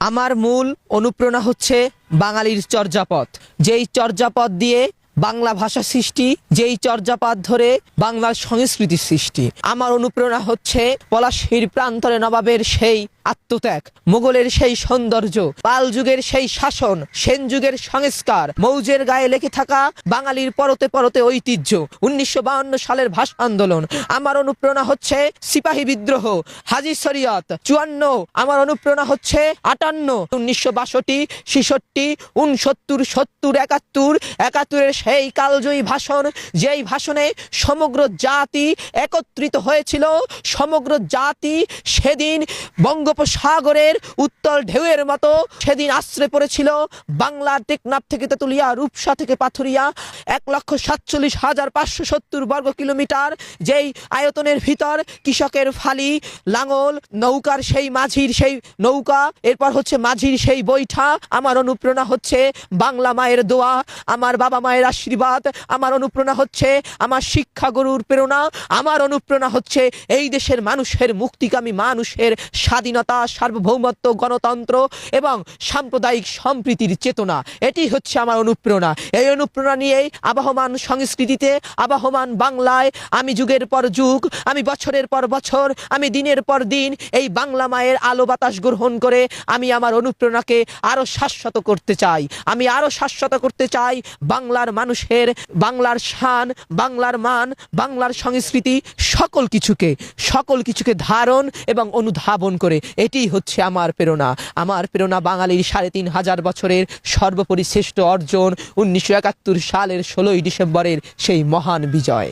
আমার মূল অনুপ্রেরণা হচ্ছে বাঙালির চর্যাপদ, যেই চর্যাপদ দিয়ে বাংলা ভাষা সৃষ্টি, যেই চর্যাপদ ধরে বাংলার সংস্কৃতির সৃষ্টি। আমার অনুপ্রেরণা হচ্ছে পলাশীর প্রান্তরে নবাবের সেই আত্মত্যাগ, মোগলের সেই সৌন্দর্য, পাল যুগের সেই শাসন, সেন যুগের সংস্কার, মৌজের গায়ে লেগে থাকা বাঙালির পরতে পরতে ঐতিহ্য, 1952 সালের ভাষা আন্দোলন। আমার অনুপ্রেরণা হচ্ছে সিপাহী বিদ্রোহ, হাজী শরীয়ত 54। আমার অনুপ্রেরণা হচ্ছে 58, 1962, 66, 69, 70, 71, 71-এর সেই কালজয়ী ভাষণ, যেই ভাষণে সমগ্র জাতি একত্রিত হয়েছিল। সমগ্র জাতি সেদিন বঙ্গোপসাগরের উত্তল ঢেউয়ের মতো সেদিন আশ্রয় পড়েছিল বাংলার টেকনাফ থেকে তেতুলিয়া, রূপসা থেকে পাথুরিয়া, 1,47,570 বর্গ কিলোমিটার, যেই আয়তনের ভিতর কৃষকের ফালি, লাঙল, নৌকার সেই মাঝির সেই নৌকা, এরপর হচ্ছে মাঝির সেই বৈঠা। আমার অনুপ্রেরণা হচ্ছে বাংলা মায়ের দোয়া, আমার বাবা মায়ের আশীর্বাদ। আমার অনুপ্রেরণা হচ্ছে আমার শিক্ষাগুরুর প্রেরণা। আমার অনুপ্রেরণা হচ্ছে এই দেশের মানুষের মুক্তিকামী, মানুষের স্বাধীনতা, সার্বভৌমত্ব, গণতন্ত্র এবং সাম্প্রদায়িক সম্প্রীতির চেতনা। এটি হচ্ছে আমার অনুপ্রেরণা। এই অনুপ্রেরণা নিয়েই আবহমান সংস্কৃতিতে, আবহমান বাংলায় আমি যুগের পর যুগ, আমি বছরের পর বছর, আমি দিনের পর দিন এই বাংলা মায়ের আলো বাতাস গ্রহণ করে আমি আমার অনুপ্রেরণাকে আরো শাশ্বত করতে চাই। আমি আরো শাশ্বত করতে চাই বাংলার মানুষের, বাংলার শান, বাংলার মান, বাংলার সংস্কৃতি, সকল কিছুকে ধারণ এবং অনুধাবন করে। এটি হচ্ছে আমার প্রেরণা। আমার প্রেরণা বাঙালির 3,500 বছরের সর্বোপরি শ্রেষ্ঠ অর্জন, 1971 সালের 16ই ডিসেম্বরের সেই মহান বিজয়।